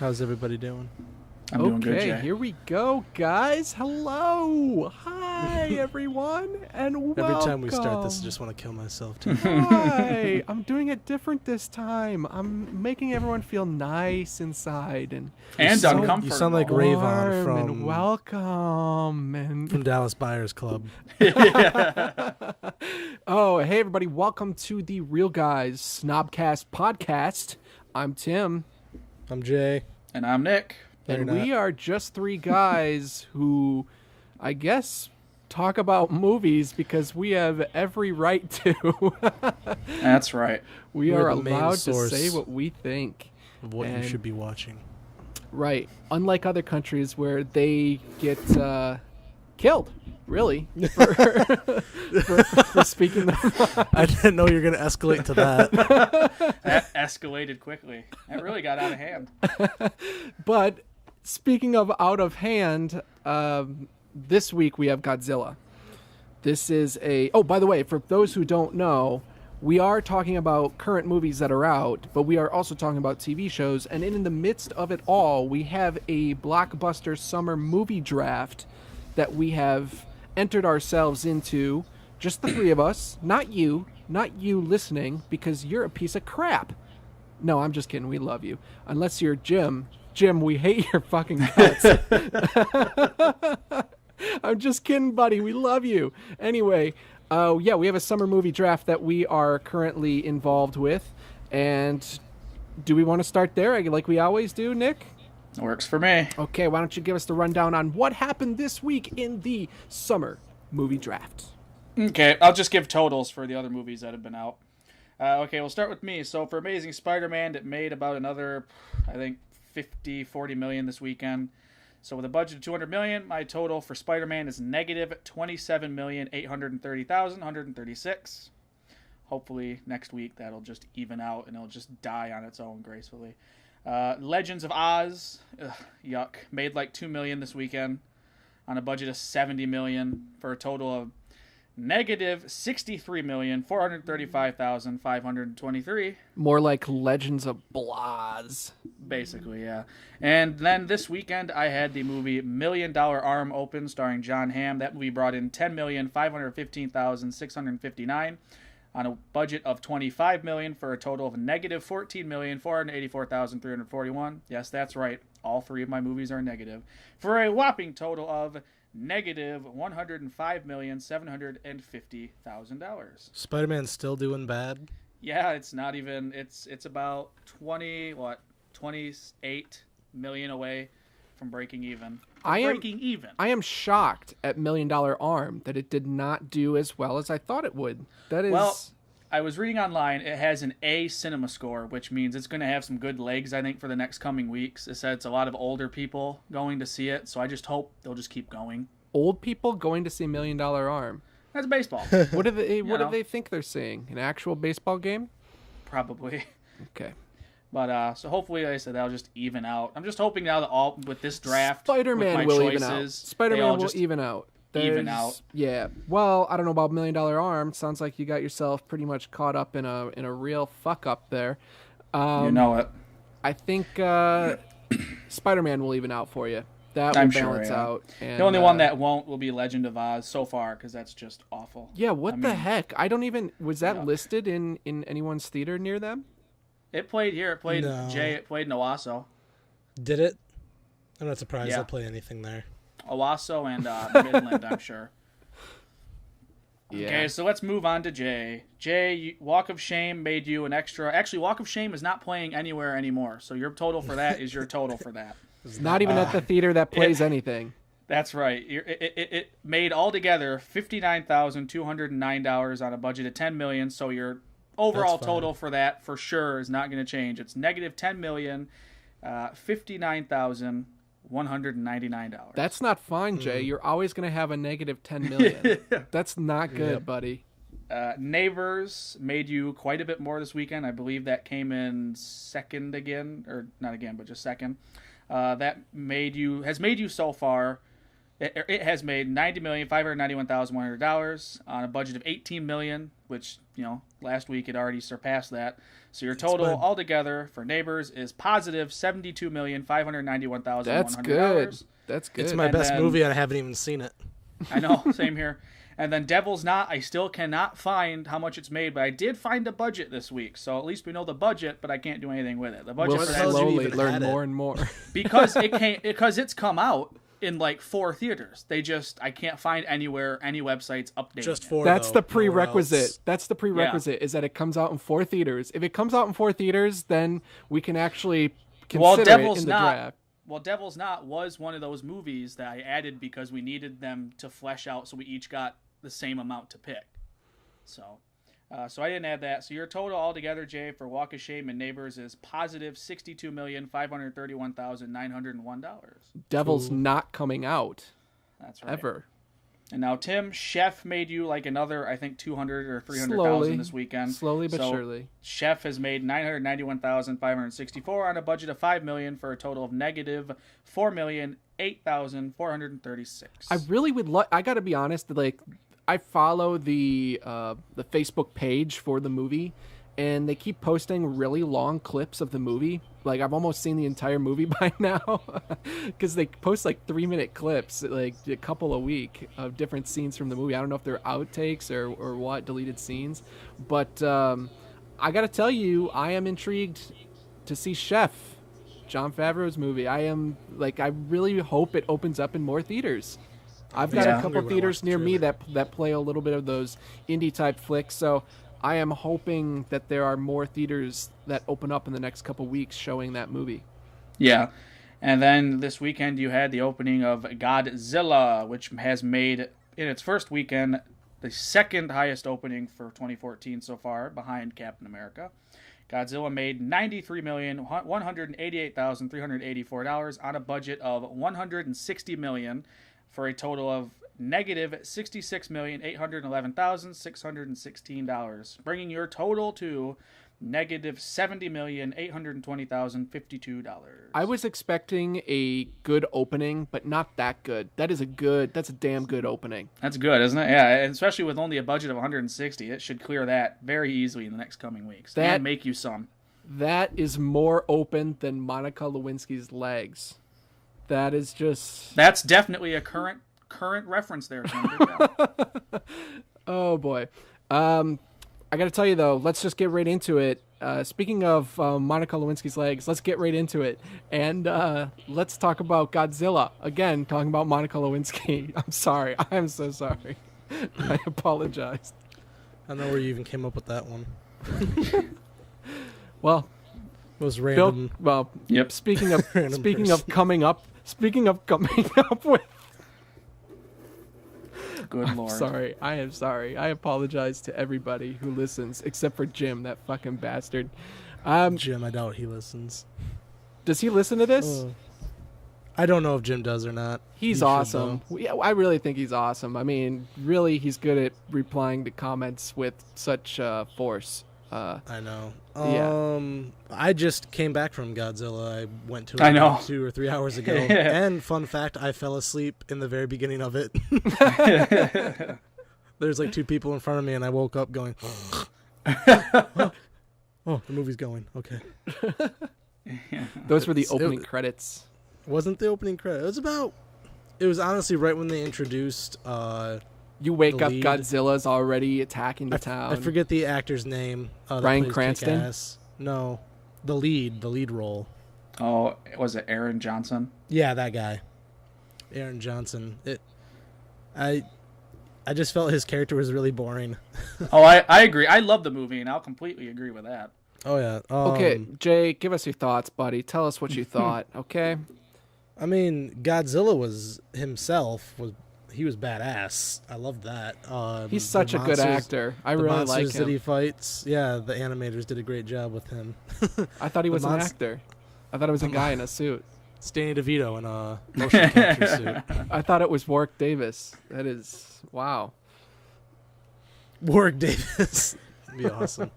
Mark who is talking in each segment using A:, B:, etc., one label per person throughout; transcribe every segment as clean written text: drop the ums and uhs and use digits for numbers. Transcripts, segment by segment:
A: How's everybody doing?
B: I'm doing good,
C: Okay,
B: Jay.
C: here we go, guys. Hello. Hi, everyone, and welcome.
A: Every time we start this, I just want to kill myself, too.
C: Hi. I'm doing it different this time. I'm making everyone feel nice inside and
B: uncomfortable.
A: You sound like
C: warm
A: Rayvon
C: and
A: from
C: welcome.
A: Dallas Buyers Club.
C: Oh, hey, everybody. Welcome to the Real Guys Snobcast podcast. I'm Tim.
A: I'm Jay.
B: And I'm Nick.
C: And we are just three guys who, I guess, talk about movies because we have every right to.
B: That's right.
C: We're
A: the main
C: allowed to
A: source
C: say what we think.
A: of what you should be watching.
C: Right. Unlike other countries where they get killed, really, for speaking them.
A: I didn't know you were going to escalate to that.
B: That escalated quickly. That really got out of hand.
C: But speaking of out of hand, this week we have Godzilla. This is oh, by the way, for those who don't know, we are talking about current movies that are out, but we are also talking about TV shows. And in the midst of it all, we have a blockbuster summer movie draft that we have entered ourselves into. Just the three of us, not you listening, because you're a piece of crap. No, I'm just kidding. We love you. Unless you're Jim. Jim, we hate your fucking guts. I'm just kidding, buddy. We love you. Anyway, yeah, we have a summer movie draft that we are currently involved with. And do we want to start there like we always do, Nick?
B: Works for me.
C: Okay, why don't you give us the rundown on what happened this week in the summer movie draft?
B: Okay, I'll just give totals for the other movies that have been out. Okay, we'll start with me. So for Amazing Spider-Man, it made about another, I think, 40 million this weekend. So with a budget of 200 million, my total for Spider-Man is negative 27,830,136. Hopefully next week that'll just even out and it'll just die on its own gracefully. Legends of Oz, yuck, made like 2 million this weekend on a budget of 70 million for a total of negative 63,435,523.
C: More like Legends of Blaz.
B: Basically, yeah. And then this weekend, I had the movie $1 Million Arm open starring John Hamm. That movie brought in 10,515,659 on a budget of 25 million for a total of negative 14,484,341. Yes, that's right. All three of my movies are negative. For a whopping total of negative $105,750,000.
A: Spider-Man's still doing bad?
B: Yeah, it's not even, it's about 28 million away from breaking even.
C: I am shocked at $1 Million Arm that it did not do as well as I thought it would. That is...
B: Well, I was reading online, it has an A cinema score, which means it's going to have some good legs, I think, for the next coming weeks. It said it's a lot of older people going to see it, so I just hope they'll just keep going.
C: Old people going to see $1 Million Arm?
B: That's baseball.
C: What do they think they're seeing? An actual baseball game?
B: Probably.
C: Okay.
B: But, so hopefully, like I said, that'll just even out. I'm just hoping now that all, with this draft,
C: Spider-Man
B: with my
C: will
B: choices,
C: even out. Spider-Man will even out.
B: Even out.
C: Yeah. Well, I don't know about $1 Million Arm. Sounds like you got yourself pretty much caught up in a real fuck up there.
B: You know it.
C: I think Spider-Man will even out for you. That will
B: I'm
C: balance
B: sure, yeah.
C: out. And,
B: the only one that won't will be Legend of Oz so far, because that's just awful.
C: Yeah, what the heck? I don't even... Was that listed in anyone's theater near them?
B: It played here. It played
A: No.
B: It played in Owasso.
A: Did it? I'm not surprised
B: Yeah.
A: they'll play anything there.
B: Owasso and Midland, I'm sure.
C: Yeah.
B: Okay, so let's move on to Jay. Jay, Walk of Shame made you an extra... Actually, Walk of Shame is not playing anywhere anymore, so your total for that is your total for that.
C: It's not even at the theater that plays anything.
B: That's right. It made altogether $59,209 on a budget of $10 million, so your overall total for that for sure is not going to change. It's negative $10,059,199.
C: That's not fine, Jay. You're always going to have a negative $10 million. That's not good, buddy.
B: Neighbors made you quite a bit more this weekend. I believe that came in second again, or not again, but just second. That has made you so far It has made $90,591,100 on a budget of $18 million, which, last week it already surpassed that. So your total altogether for Neighbors is positive $72,591,100.
C: That's good. That's good.
A: It's my best movie, and I haven't even seen it.
B: I know, same here. And then Devil's Knot, I still cannot find how much it's made, but I did find a budget this week. So at least we know the budget, but I can't do anything with it. The budget
C: we'll
B: for that
C: slowly
A: even
C: learn
A: had it.
C: more and more.
B: because it's come out in like 4 theaters. I can't find any websites updating
A: Just
B: it.
A: 4.
C: That's
A: though,
C: the
A: nowhere
C: prerequisite.
A: else.
C: That's the prerequisite is that it comes out in 4 theaters. If it comes out in 4 theaters, then we can actually consider it in the draft.
B: Well, Devil's Knot was one of those movies that I added because we needed them to flesh out, so we each got the same amount to pick. So I didn't add that. So your total altogether, Jay, for Walk of Shame and Neighbors is positive $62,531,901.
C: Devil's not coming out.
B: That's right.
C: Ever.
B: And now, Tim, Chef made you like another, I think, 200 or 300,000 this weekend.
C: Slowly but surely.
B: Chef has made 991,564 on a budget of $5 million for a total of negative $4,008,436.
C: I really would I got to be honest, like I follow the Facebook page for the movie, and they keep posting really long clips of the movie. Like I've almost seen the entire movie by now because they post like 3-minute clips, like a couple a week of different scenes from the movie. I don't know if they're outtakes or what, deleted scenes, but I got to tell you, I am intrigued to see Chef, Jon Favreau's movie. I really hope it opens up in more theaters. I've got a couple theaters near me that play a little bit of those indie type flicks, so I am hoping that there are more theaters that open up in the next couple weeks showing that movie.
B: Yeah. And then this weekend you had the opening of Godzilla, which has made, in its first weekend, the second highest opening for 2014 so far, behind Captain America. Godzilla made $93,188,384 on a budget of $160 million for a total of negative $66,811,616, bringing your total to negative $70,820,052.
C: I was expecting a good opening, but not that good. That's a damn good opening.
B: That's good, isn't it? Yeah, and especially with only a budget of 160, it should clear that very easily in the next coming weeks and make you some.
C: That is more open than Monica Lewinsky's legs. That's
B: definitely a current reference there, Tim. Good job.
C: Oh boy. I got to tell you though, let's just get right into it. Speaking of Monica Lewinsky's legs, let's get right into it. And let's talk about Godzilla. Again, talking about Monica Lewinsky. I'm sorry. I am so sorry. I apologize.
A: I don't know where you even came up with that one.
C: Well,
A: it was random.
B: Yep.
C: Speaking of coming up with.
B: Good Lord.
C: Sorry. I am sorry. I apologize to everybody who listens, except for Jim, that fucking bastard.
A: Jim, I doubt he listens.
C: Does he listen to this?
A: I don't know if Jim does or not.
C: He's awesome. Yeah, I really think he's awesome. I mean, really, he's good at replying to comments with such
A: I
C: force.
A: know.
C: Yeah.
A: I just came back from Godzilla. I went to it about 2 or 3 hours ago. And fun fact, I fell asleep in the very beginning of it. There's like 2 people in front of me, and I woke up going, oh, the movie's going. Okay.
C: Those were the opening credits.
A: Wasn't the opening credit. It was honestly right when they introduced
C: You wake up,
A: lead.
C: Godzilla's already attacking the town.
A: I forget the actor's name.
C: Bryan Cranston?
A: Kick-Ass. No, the lead role.
B: Oh, was it Aaron Johnson?
A: Yeah, that guy, Aaron Johnson. I just felt his character was really boring.
B: I agree. I love the movie, and I'll completely agree with that.
A: Oh yeah.
C: Okay, Jay, give us your thoughts, buddy. Tell us what you thought. Okay.
A: I mean, Godzilla was he was badass. I loved that.
C: He's such a good actor. I really like
A: monsters
C: him.
A: that he fights. Yeah, the animators did a great job with him.
C: I thought he was an actor. I thought it was a guy in a suit.
A: Danny DeVito in a motion capture suit.
C: I thought it was Warwick Davis. That is wow.
A: Warwick Davis. That'd be awesome.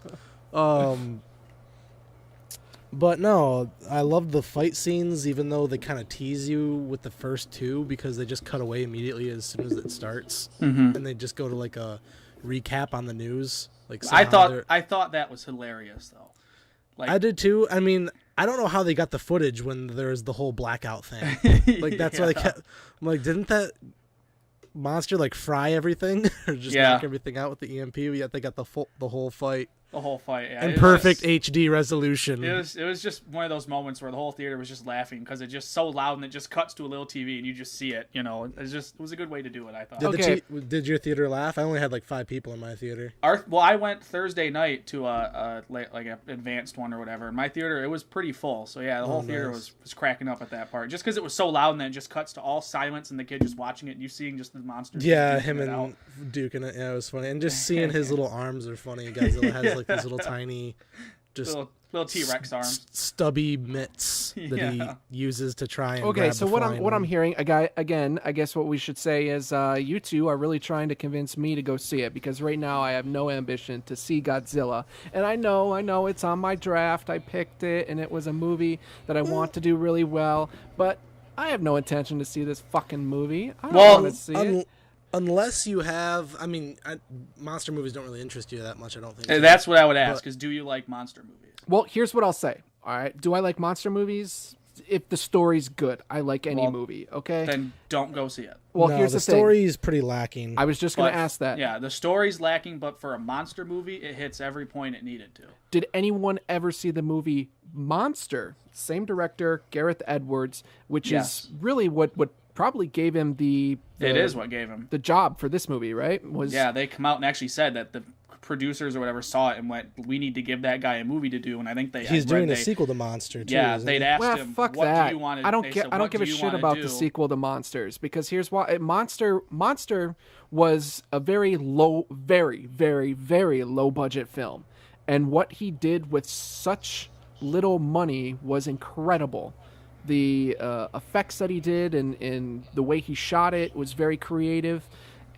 A: But no, I loved the fight scenes, even though they kind of tease you with the first two because they just cut away immediately as soon as it starts, and they just go to like a recap on the news. Like
B: I thought that was hilarious though. Like
A: I did too. I mean, I don't know how they got the footage when there's the whole blackout thing. Like that's why they kept. I'm like, didn't that monster like fry everything or just knock everything out with the EMP? Yet they got the whole fight.
B: The whole fight, yeah.
A: And perfect HD resolution.
B: It was just one of those moments where the whole theater was just laughing because it's just so loud and it just cuts to a little TV and you just see it. You know, it was a good way to do it. I thought.
A: Did your theater laugh? I only had like 5 people in my theater.
B: Well, I went Thursday night to like an advanced one or whatever. And my theater, it was pretty full. So yeah, the whole theater was cracking up at that part just because it was so loud and then it just cuts to all silence and the kid just watching it and you seeing just the monsters.
A: Yeah, him and duking it. Yeah, it was funny. And just seeing his little arms are funny. Godzilla has like these little tiny, just
B: little T-Rex arms,
A: stubby mitts that he uses to try and.
C: Okay, so what I'm hearing, again, I guess what we should say is you two are really trying to convince me to go see it because right now I have no ambition to see Godzilla, and I know it's on my draft. I picked it, and it was a movie that I want to do really well, but I have no intention to see this fucking movie. I don't want to see it.
A: Unless you have, I mean, monster movies don't really interest you that much, I don't think.
B: So. That's what I would ask, is do you like monster movies?
C: Well, here's what I'll say, all right? Do I like monster movies? If the story's good, I like any movie, okay?
B: Then don't go see it.
C: Well, here's the thing.
A: The story is pretty lacking.
C: I was just going to ask that.
B: Yeah, the story's lacking, but for a monster movie, it hits every point it needed to.
C: Did anyone ever see the movie Monster? Same director, Gareth Edwards, which is really what probably gave him
B: it is what gave him
C: the job for this movie, right?
B: They come out and actually said that the producers or whatever saw it and went, we need to give that guy a movie to do, and I think he's
A: doing a sequel to Monster too.
B: Yeah, they'd asked him,
C: fuck
B: what
C: that.
B: do you want to
C: I don't give a shit about the sequel to Monsters because here's why. Monster was a very low, very, very, very low budget film, and what he did with such little money was incredible. The effects that he did and the way he shot it was very creative.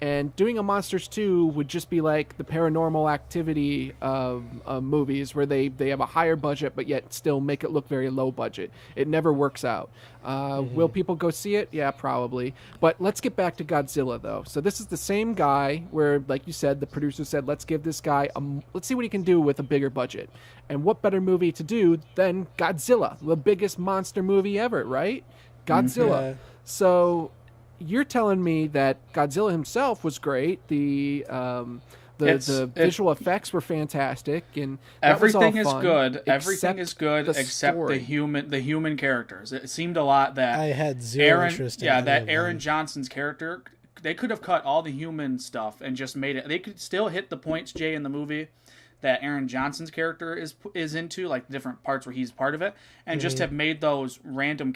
C: And doing a Monsters 2 would just be like the Paranormal Activity movies where they have a higher budget but yet still make it look very low budget. It never works out. Will people go see it? Yeah, probably. But let's get back to Godzilla, though. So this is the same guy where, like you said, the producer said, let's give this guy, let's see what he can do with a bigger budget. And what better movie to do than Godzilla, the biggest monster movie ever, right? Godzilla. Yeah. So you're telling me that Godzilla himself was great. The visual effects were fantastic, and
B: everything is good. Everything is good except the human characters. It seemed a lot that
A: I had zero interest in.
B: Yeah, that Aaron Johnson's character. They could have cut all the human stuff and just made it. They could still hit the points, Jay, in the movie that Aaron Johnson's character is into, like different parts where he's part of it, and just have made those random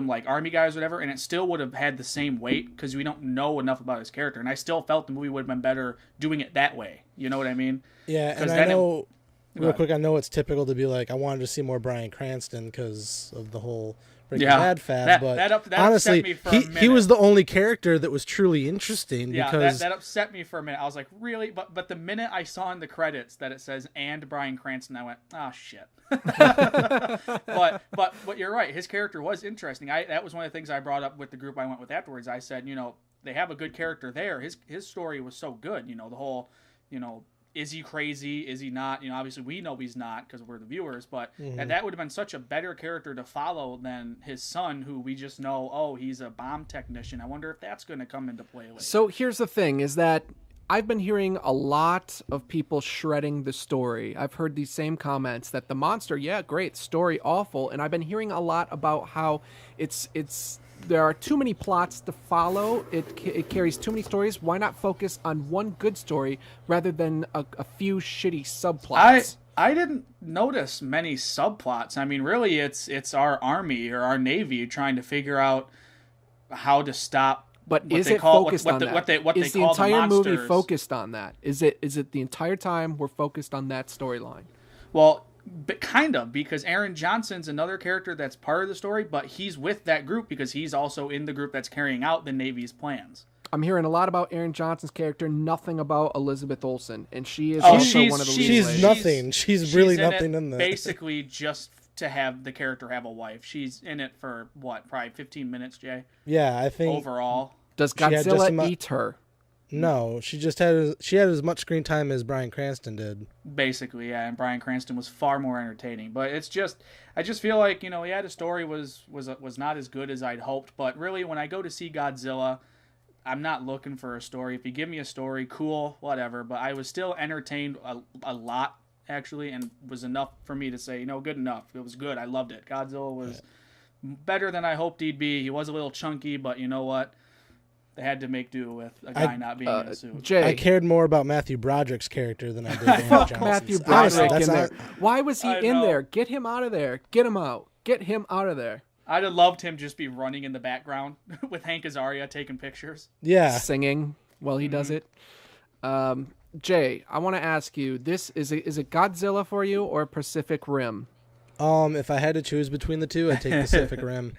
B: like army guys or whatever, and it still would have had the same weight because we don't know enough about his character. And I still felt the movie would have been better doing it that way. You know what I mean?
A: Yeah, and I know, real quick, I know it's typical to be like, I wanted to see more Bryan Cranston because of the whole Breaking Bad fad, but honestly, he was the only character that was truly interesting.
B: Yeah,
A: because
B: that upset me for a minute. I was like, really? But the minute I saw in the credits that it says "and Bryan Cranston," I went, oh shit. but you're right. His character was interesting. That was one of the things I brought up with the group I went with afterwards. I said, they have a good character there. His story was so good. The whole, is he crazy? Is he not? Obviously we know he's not because we're the viewers, but that would have been such a better character to follow than his son, who we just know, he's a bomb technician. I wonder if that's going to come into play later.
C: So here's the thing, is that I've been hearing a lot of people shredding the story. I've heard these same comments that the monster, yeah, great, story awful, and I've been hearing a lot about how it's there are too many plots to follow. It carries too many stories. Why not focus on one good story rather than a few shitty subplots?
B: I didn't notice many subplots. I mean, really, it's our army or our navy trying to figure out how to stop.
C: But is it focused on that? Is the entire movie focused on that? Is it the entire time we're focused on that storyline?
B: Well, but kind of, because Aaron Johnson's another character that's part of the story, but he's with that group because he's also in the group that's carrying out the Navy's plans.
C: I'm hearing a lot about Aaron Johnson's character, nothing about Elizabeth Olsen, and she is also one of the lead.
A: She's nothing. She's really nothing in that.
B: Basically, just to have the character have a wife. She's in it for what, probably 15 minutes, Jay?
A: Yeah, I think
B: overall.
C: Does Godzilla eat her?
A: No, she had as much screen time as Bryan Cranston did.
B: Basically, yeah, and Bryan Cranston was far more entertaining. But I just feel like, the story was not as good as I'd hoped. But really, when I go to see Godzilla, I'm not looking for a story. If you give me a story, cool, whatever. But I was still entertained a lot, actually, and was enough for me to say, good enough. It was good. I loved it. Godzilla was better than I hoped he'd be. He was a little chunky, but you know what? They had to make do with a guy not being in a suit.
C: Jay,
A: I cared more about Matthew Broderick's character than I did Dwayne
C: fuck
A: Johnson's.
C: Matthew Broderick in there.
A: Not...
C: Why was he in there? Get him out of there. Get him out. Get him out of there.
B: I'd have loved him just be running in the background with Hank Azaria taking pictures.
A: Yeah.
C: Singing while he does it. Jay, I want to ask you, is it Godzilla for you or Pacific Rim?
A: If I had to choose between the two, I'd take Pacific Rim.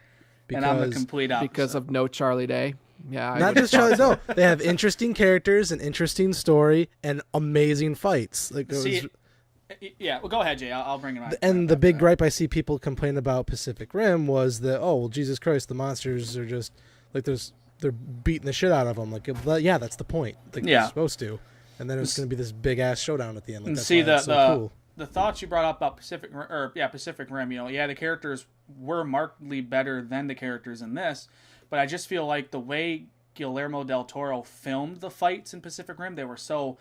B: And I'm the complete opposite.
C: Because of No Charlie Day. Yeah,
A: not just Charlie. No, they have interesting characters, an interesting story, and amazing fights.
B: Yeah, well, go ahead, Jay. I'll bring it on.
A: And the big gripe I see people complain about Pacific Rim was that, Jesus Christ, the monsters are just they're beating the shit out of them. Yeah, that's the point. They're supposed to. And then it's going to be this big ass showdown at the end. That's why it's so cool.
B: The thoughts you brought up about Pacific Rim, the characters were markedly better than the characters in this, but I just feel like the way Guillermo del Toro filmed the fights in Pacific Rim, they were so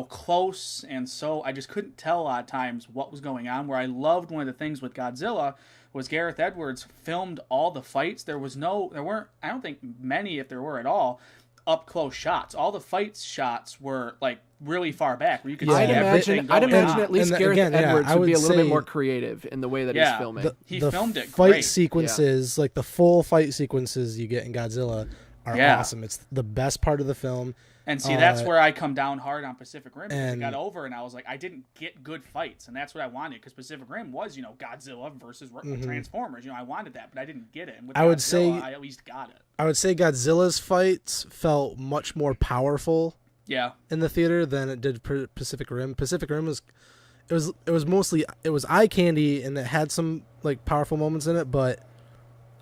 B: close, and so I just couldn't tell a lot of times what was going on. Where I loved one of the things with Godzilla was Gareth Edwards filmed all the fights. There weren't, I don't think many, if there were at all, up close shots. All the fights shots were like really far back where you could see everything going on.
C: I'd imagine at least Gareth Edwards would be a little bit more creative in the way that he's filming.
B: He filmed it
A: great.
B: Fight
A: sequences, like the full fight sequences you get in Godzilla are awesome. It's the best part of the film.
B: And see, that's where I come down hard on Pacific Rim, because it got over and I was like, I didn't get good fights, and that's what I wanted, because Pacific Rim was, Godzilla versus Transformers. I wanted that, but I didn't get it. And with Godzilla, I at least got it.
A: I would say Godzilla's fights felt much more powerful in the theater than it did Pacific Rim. Pacific Rim was mostly eye candy, and it had some like powerful moments in it, but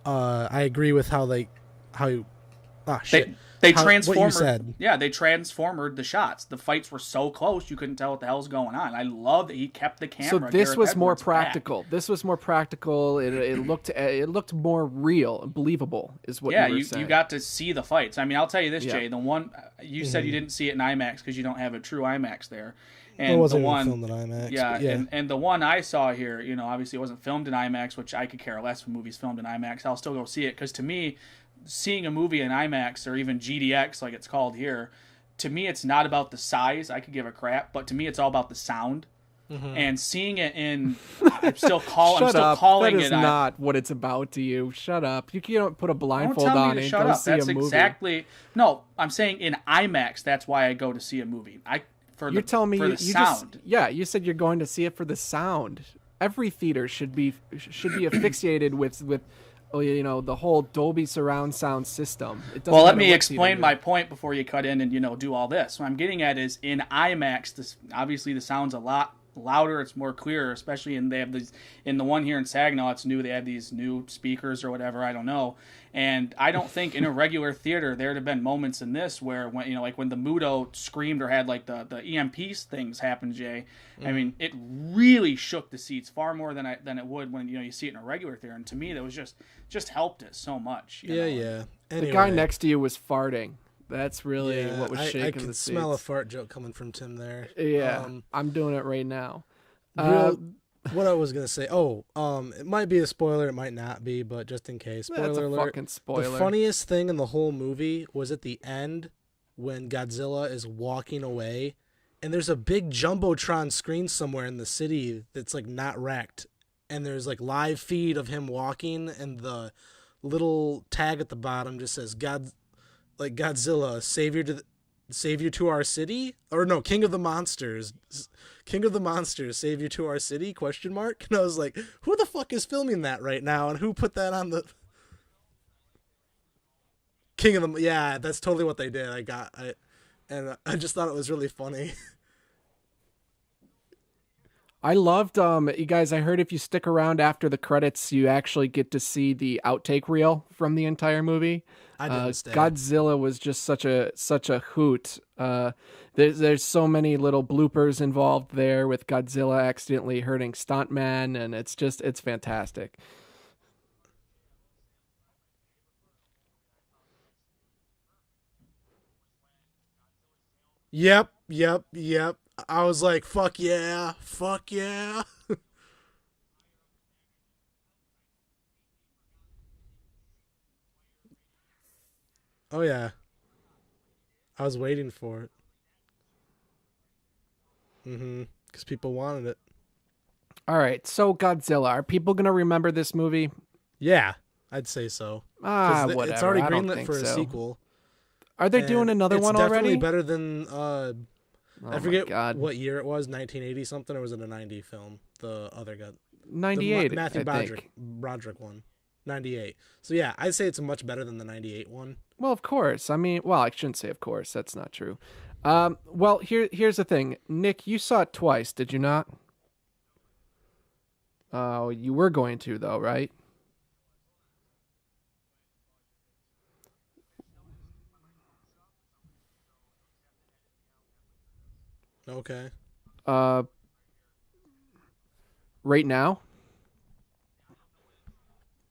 A: I agree with
B: They transformed. Yeah, they transformed the shots. The fights were so close you couldn't tell what the hell's going on. I love that he kept the camera.
C: So this was more practical. This was more practical. It looked more real and believable, is what you were saying.
B: You got to see the fights. I mean, I'll tell you this, Jay. The one you said you didn't see it in IMAX because you don't have a true IMAX there. And
A: it wasn't even filmed in IMAX.
B: Yeah. And the one I saw here, obviously it wasn't filmed in IMAX, which I could care less when movies filmed in IMAX. I'll still go see it, because to me, seeing a movie in IMAX, or even GDX like it's called here, to me it's not about the size. I could give a crap, but to me it's all about the sound. And seeing it in, I'm still calling it.
C: That is not what it's about to you. Shut up. You can't put a blindfold on and go see a movie.
B: Exactly. No, I'm saying in IMAX. That's why I go to see a movie. You're telling me for the sound.
C: You said you're going to see it for the sound. Every theater should be asphyxiated with the whole Dolby surround sound system.
B: Well, let me explain my point before you cut in and do all this. What I'm getting at is, in IMAX, obviously the sound's a lot louder, it's more clear, especially they have these, in the one here in Saginaw, it's new, they have these new speakers or whatever, I don't know. And I don't think in a regular theater there'd have been moments in this where, when like when the Muto screamed or had like the EMP things happen, Jay. I mean, it really shook the seats far more than it would when you see it in a regular theater. And to me, that was just helped it so much.
A: Yeah.
C: Anyway. The guy next to you was farting. That's really what was shaking the seats.
A: I can smell a fart joke coming from Tim there.
C: Yeah, I'm doing it right now.
A: What I was gonna say? It might be a spoiler, it might not be, but just in case, spoiler alert.
C: Fucking spoiler.
A: The funniest thing in the whole movie was at the end when Godzilla is walking away, and there's a big jumbotron screen somewhere in the city that's like not wrecked, and there's like live feed of him walking, and the little tag at the bottom just says Godzilla, savior to our city, or no, King of the Monsters, savior to our city ? And I was like, who the fuck is filming that right now, and who put that on the King of the? Yeah, that's totally what they did. I just thought it was really funny.
C: I loved, you guys, I heard if you stick around after the credits, you actually get to see the outtake reel from the entire movie.
A: I didn't stay.
C: Godzilla was just such a hoot. There's so many little bloopers involved there with Godzilla accidentally hurting stuntman, and it's fantastic.
A: Yep. I was like, fuck yeah. Oh yeah. I was waiting for it. Because people wanted it.
C: All right, so Godzilla. Are people going to remember this movie?
A: Yeah, I'd say so.
C: Whatever.
A: It's already
C: I don't
A: greenlit
C: think
A: for a
C: so.
A: sequel.
C: Are they doing another one already?
A: It's definitely better than... I forget
C: God.
A: what year it was, 1980 something, or was it a 90 film? The other guy.
C: 98,
A: Matthew
C: I think.
A: Broderick one. 98. So yeah, I'd say it's much better than the 98 one.
C: Well, of course. I mean, well, I shouldn't say of course. That's not true. Well, here's the thing. Nick, you saw it twice, did you not? Oh, you were going to, though, right?
A: Okay.
C: Right now?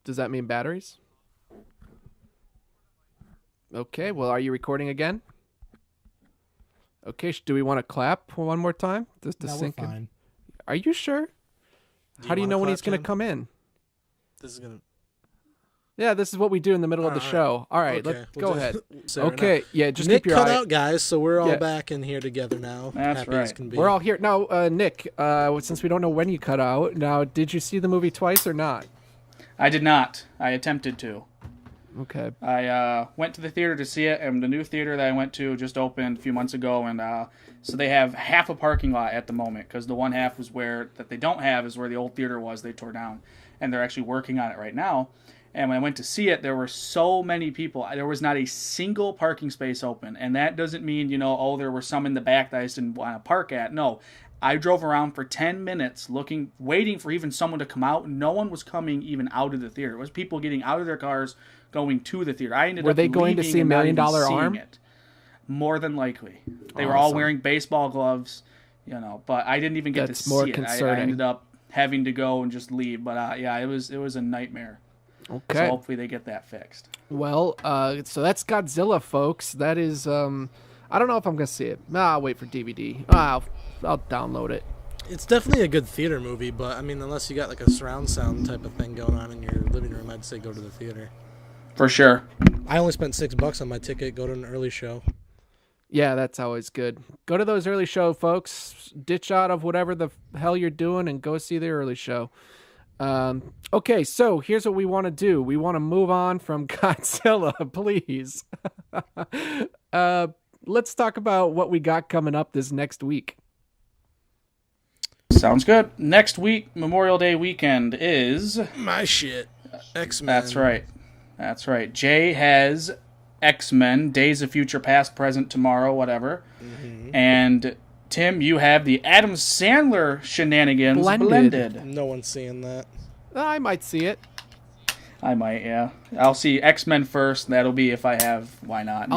C: Does that mean batteries? Okay, well, are you recording again? Okay, do we want to clap one more time? Just to sink in?
A: Fine.
C: Are you sure? How do you know when he's going to come in?
A: This is going to...
C: Yeah, this is what we do in the middle of the show. All right,
A: okay.
C: go ahead.
A: Sarah,
C: okay, yeah, just
A: Nick
C: keep your
A: cut
C: eye
A: out, guys, so we're all back in here together now.
B: That's
A: Happy
B: right.
A: as can be.
C: We're all here. Now, Nick, since we don't know when you cut out, now, did you see the movie twice or not?
B: I did not. I attempted to.
C: Okay.
B: I went to the theater to see it, and the new theater that I went to just opened a few months ago, and so they have half a parking lot at the moment, because the one half was that they don't have is where the old theater was they tore down, and they're actually working on it right now. And when I went to see it, there were so many people. There was not a single parking space open. And that doesn't mean, there were some in the back that I just didn't want to park at. No, I drove around for 10 minutes waiting for even someone to come out. No one was coming even out of the theater. It was people getting out of their cars, going to the theater. I ended
C: Were
B: up
C: they going to see $1 Million Arm?
B: It. More than likely. They
C: Awesome.
B: were all wearing baseball gloves, but I didn't even get to see it. I ended up having to go and just leave. But it was a nightmare.
C: Okay.
B: So hopefully they get that fixed.
C: Well, so that's Godzilla, folks. That is, I don't know if I'm going to see it. I'll wait for DVD. I'll download it.
A: It's definitely a good theater movie, but, I mean, unless you got, like, a surround sound type of thing going on in your living room, I'd say go to the theater.
B: For sure.
A: I only spent $6 on my ticket. Go to an early show.
C: Yeah, that's always good. Go to those early show, folks. Ditch out of whatever the hell you're doing and go see the early show. Okay, so here's what we want to do. We want to move on from Godzilla, please. Let's talk about what we got coming up this next week.
B: Sounds good. Next week, Memorial Day weekend is...
A: My shit. X-Men.
B: That's right. Jay has X-Men, Days of Future Past, Present, Tomorrow, whatever. Mm-hmm. And... Tim, you have the Adam Sandler shenanigans blended.
A: No one's seeing that.
C: I might see it.
B: I might, yeah. I'll see X-Men first. That'll be if I have. Why not?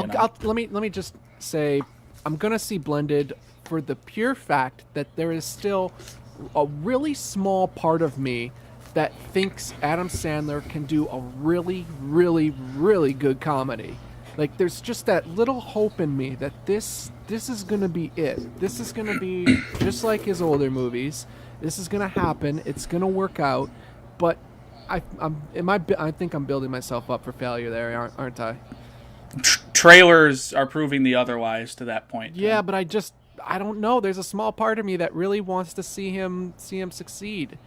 C: Let me just say, I'm gonna see blended for the pure fact that there is still a really small part of me that thinks Adam Sandler can do a really, really, really good comedy. Like, there's just that little hope in me that this is going to be it. This is going to be just like his older movies. This is going to happen. It's going to work out. But I think I'm building myself up for failure there, aren't I?
B: Trailers are proving the otherwise to that point.
C: Yeah, but I don't know. There's a small part of me that really wants to see him succeed.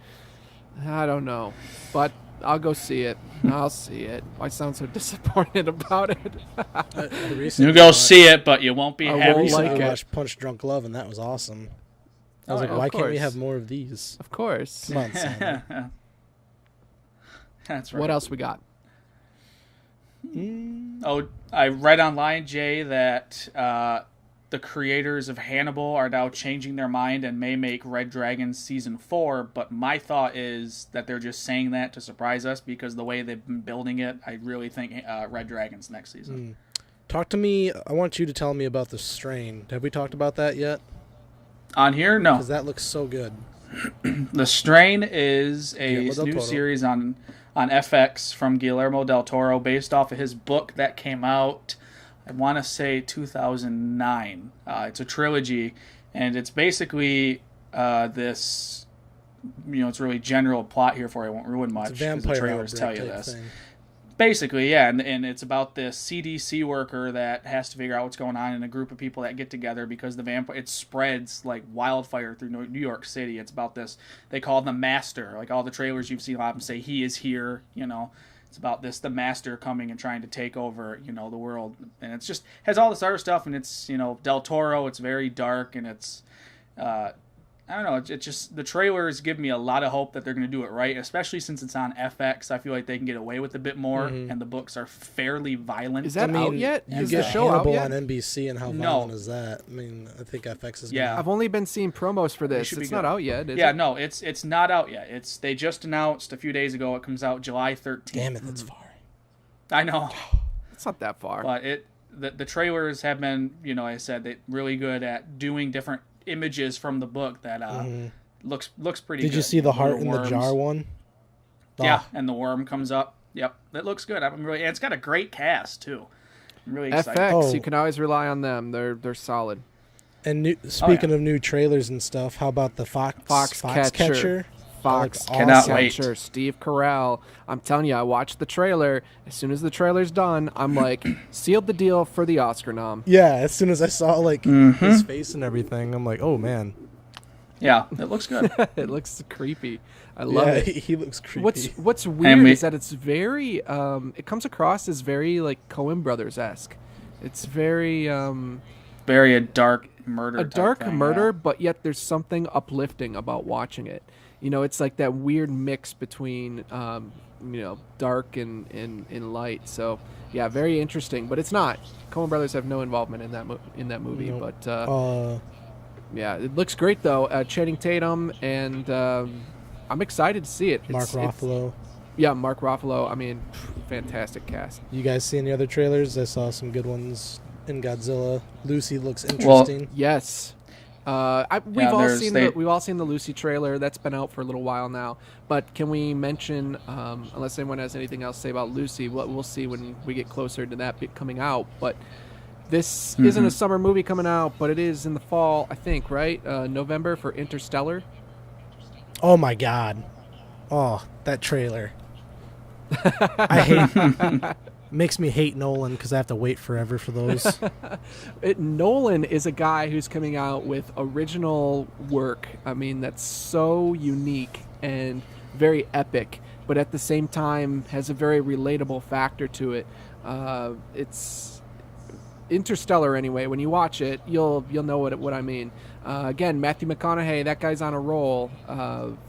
C: I don't know. But I'll go see it. I'll see it. I sound so disappointed about it.
B: You go see it, but you won't be happy.
A: I watched Punch Drunk Love, and that was awesome. I was like, why can't we have more of these?
C: Of course.
A: Come on, Sam.
B: That's right.
C: What else we got?
B: Oh, I read online, Jay, that the creators of Hannibal are now changing their mind and may make Red Dragon season 4, but my thought is that they're just saying that to surprise us because the way they've been building it, I really think Red Dragon's next season.
A: Talk to me. I want you to tell me about The Strain. Have we talked about that yet?
B: On here, no.
A: Because that looks so good.
B: The Strain is a new series on FX from Guillermo del Toro based off of his book that came out, I want to say 2009. It's a trilogy, and it's basically this, it's really general plot here for you. I won't ruin much because the trailers tell you this. Thing. Basically, yeah, and it's about this CDC worker that has to figure out what's going on in a group of people that get together because the vampire, it spreads like wildfire through New York City. It's about this, they call him the Master. Like all the trailers you've seen, a lot of them say he is here, It's about the Master coming and trying to take over, the world. And it's just, has all this other stuff, and it's, Del Toro, it's very dark, and it's, I don't know, it just, the trailers give me a lot of hope that they're going to do it right, especially since it's on FX. I feel like they can get away with a bit more, and the books are fairly violent.
C: Is that out yet?
A: You get Hannibal on NBC, and how violent is that? I mean, I think FX is
C: I've only been seeing promos for this. It's not out yet, is it?
B: No, it's not out yet. They just announced a few days ago it comes out July 13th.
A: Damn it, that's far.
B: I know.
C: It's not that far.
B: But the trailers have been, I said, they're really good at doing different images from the book that looks pretty good.
A: Did you see the heart in the jar one?
B: Yeah, and the worm comes up. Yep, that looks good. And it's got a great cast too. I'm really excited.
C: FX, you can always rely on them. They're solid.
A: And speaking of new trailers and stuff, how about the Foxcatcher?
C: Foxcatcher, Steve Carell. I'm telling you, I watched the trailer. As soon as the trailer's done, I'm like, sealed the deal for the Oscar nom.
A: Yeah, as soon as I saw his face and everything, I'm like, oh man.
B: Yeah, it looks good.
C: It looks creepy. I love it.
A: He looks creepy.
C: What's weird is that it's very it comes across as very like Coen Brothers-esque. It's very
B: very a dark murder.
C: A dark
B: thing,
C: murder,
B: yeah.
C: But yet there's something uplifting about watching it. It's like that weird mix between dark and light. So yeah, very interesting. But it's not. Coen Brothers have no involvement in that movie.
A: Nope.
C: But yeah, it looks great though. Channing Tatum, and I'm excited to see it.
A: Mark Ruffalo.
C: Mark Ruffalo. I mean, fantastic cast.
A: You guys see any other trailers? I saw some good ones in Godzilla. Lucy looks interesting.
C: Well, yes. We've all seen the Lucy trailer. That's been out for a little while now. But can we mention, unless anyone has anything else to say about Lucy, what we'll see when we get closer to that coming out. But this isn't a summer movie coming out, but it is in the fall, I think, right? November for Interstellar.
A: Oh my God! Oh, that trailer. I hate. Makes me hate Nolan because I have to wait forever for those.
C: Nolan is a guy who's coming out with original work. I mean, that's so unique and very epic, but at the same time has a very relatable factor to it. It's Interstellar anyway. When you watch it, you'll know what I mean. Again, Matthew McConaughey, that guy's on a roll.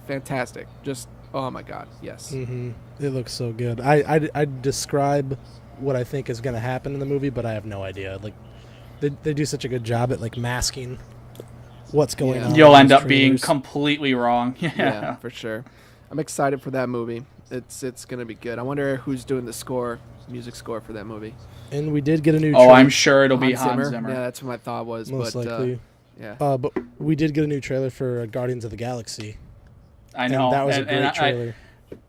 C: Fantastic. Just oh my God, yes.
A: Mm-hmm. It looks so good. I describe what I think is going to happen in the movie, but I have no idea. Like they do such a good job at masking what's going on.
B: You'll end up being completely wrong.
C: Yeah, for sure. I'm excited for that movie. It's going to be good. I wonder who's doing the music score for that movie.
A: And we did get a new.
B: I'm sure it'll be Hans Zimmer.
C: Yeah, that's what my thought was.
A: Most likely.
C: Yeah.
A: But we did get a new trailer for Guardians of the Galaxy.
B: I know.
A: And that was a great trailer.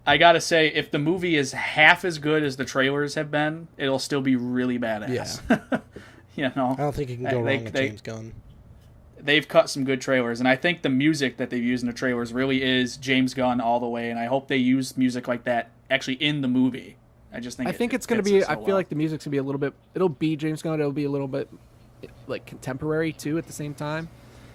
B: I gotta say, if the movie is half as good as the trailers have been, it'll still be really badass.
A: Yeah. I don't think you can go wrong with James Gunn.
B: They've cut some good trailers, and I think the music that they've used in the trailers really is James Gunn all the way, and I hope they use music like that actually in the movie. I think
C: it's going to be. I feel like the music's going to be a little bit. It'll be James Gunn. It'll be a little bit like contemporary too at the same time.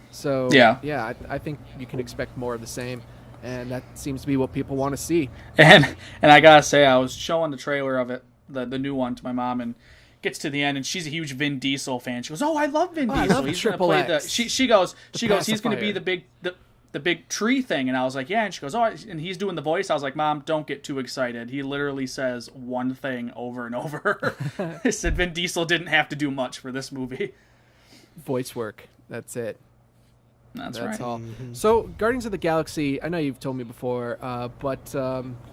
C: So yeah, I think you can expect more of the same. And that seems to be what people want to see.
B: And I gotta say, I was showing the trailer of it, the new one, to my mom, and gets to the end, and she's a huge Vin Diesel fan. She goes, "Oh, I love Vin Diesel.
C: I love
B: he's gonna play
C: X.
B: She goes, he's gonna be the big tree thing." And I was like, "Yeah." And she goes, "Oh," and he's doing the voice. I was like, "Mom, don't get too excited. He literally says one thing over and over." I said Vin Diesel didn't have to do much for this movie.
C: voice work. That's it.
B: That's right.
C: All. So, Guardians of the Galaxy, I know you've told me before, but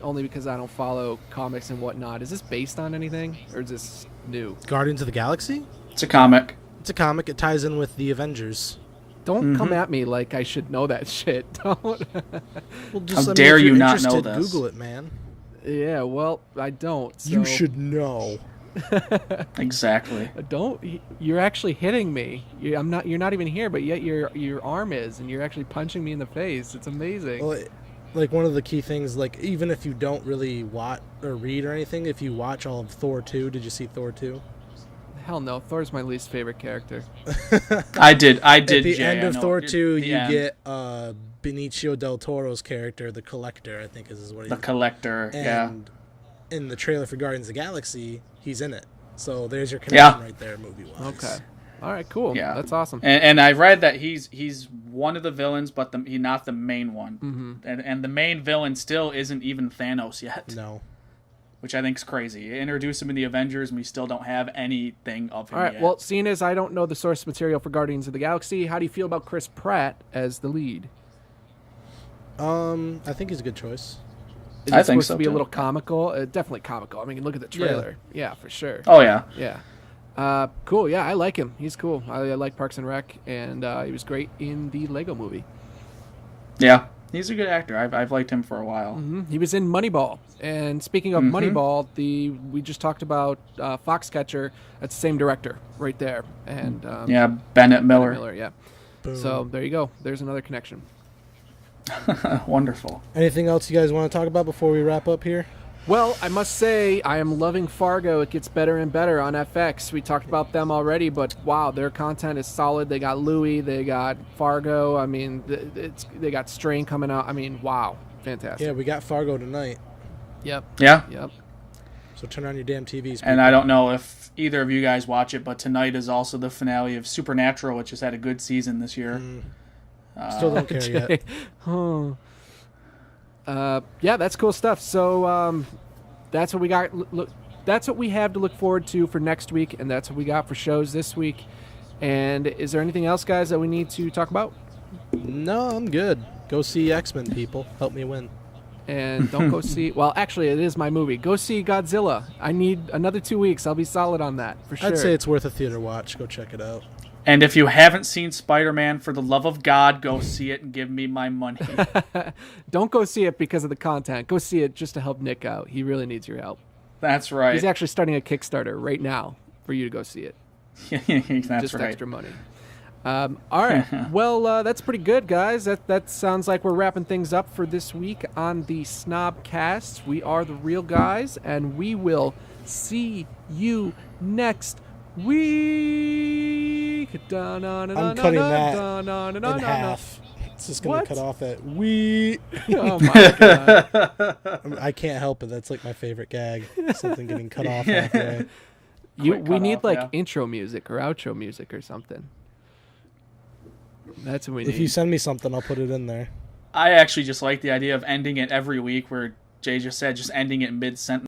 C: only because I don't follow comics and whatnot. Is this based on anything, or is this new?
A: Guardians of the Galaxy?
B: It's a comic.
A: It's a comic. It ties in with the Avengers.
C: Don't come at me like I should know that shit. Don't.
A: Well, just,
B: How dare you not know
A: interested,
B: this?
A: Google it, man.
C: Yeah, well, I don't. So.
A: You should know.
B: Exactly.
C: Don't. You're actually hitting me. You're not even here, but yet your arm is, and you're actually punching me in the face. It's amazing.
A: Well, like one of the key things, like even if you don't really watch or read or anything, if you watch all of Thor 2, did you see Thor 2?
C: Hell no. Thor's my least favorite character.
B: I did.
A: At the
B: Jay,
A: end of Thor 2, you
B: end.
A: get Benicio del Toro's character, the Collector, I think is what he.
B: The Collector.
A: And in the trailer for Guardians of the Galaxy, he's in it. So there's your connection right there, movie-wise.
C: Okay. All right, cool.
B: Yeah.
C: That's awesome.
B: And I read that he's one of the villains, but he's not the main one.
C: Mm-hmm.
B: And the main villain still isn't even Thanos yet.
A: No.
B: Which I think is crazy. You introduce him in the Avengers, and we still don't have anything of him
C: All right,
B: yet.
C: well, seeing as I don't know the source material for Guardians of the Galaxy, how do you feel about Chris Pratt as the lead?
A: I think he's a good choice.
C: Is
B: I
C: it
B: think
C: supposed
B: so,
C: to be
B: too.
C: a little comical? Definitely comical. I mean, look at the trailer. Yeah, for sure.
B: Oh, yeah.
C: Yeah. Cool. Yeah, I like him. He's cool. I like Parks and Rec, and he was great in the Lego Movie.
B: Yeah. He's a good actor. I've liked him for a while.
C: Mm-hmm. He was in Moneyball. And speaking of Moneyball, we just talked about Foxcatcher. That's the same director right there. And
B: Yeah, Bennett Miller.
C: Bennett Miller, yeah.
A: Boom.
C: So there you go. There's another connection.
B: Wonderful.
A: Anything else you guys want to talk about before we wrap up here?
C: Well, I must say, I am loving Fargo. It gets better and better on FX. We talked about them already, but wow, their content is solid. They got Louis, they got Fargo. I mean, they got Strain coming out. I mean, wow, fantastic.
A: Yeah, we got Fargo tonight.
C: Yep.
B: Yeah.
C: Yep.
A: So turn on your damn TVs.
B: And I don't know if either of you guys watch it, but tonight is also the finale of Supernatural, which has had a good season this year.
A: Still don't care yet.
C: Yeah, that's cool stuff. So that's what we got. Look, that's what we have to look forward to for next week, and that's what we got for shows this week. And is there anything else, guys, that we need to talk about?
A: No, I'm good. Go see X-Men, people. Help me win.
C: And don't go see... Well, actually, it is my movie. Go see Godzilla. I need another 2 weeks. I'll be solid on that, for sure.
A: I'd say it's worth a theater watch. Go check it out.
B: And if you haven't seen Spider-Man, for the love of God, go see it and give me my money.
C: Don't go see it because of the content. Go see it just to help Nick out. He really needs your help.
B: That's right.
C: He's actually starting a Kickstarter right now for you to go see it.
B: That's
C: just
B: right.
C: extra money. All right. Well, that's pretty good, guys. That sounds like we're wrapping things up for this week on the Snobcast. We are the real guys, and we will see you next week.
A: I'm cutting that in half. It's just going to cut off at we.
C: Oh, my God.
A: I can't help it. That's like my favorite gag. Something getting cut off halfway.
C: We need intro music or outro music or something. That's what we need.
A: If you send me something, I'll put it in there.
B: I actually just like the idea of ending it every week where Jay just said just ending it mid-sentence.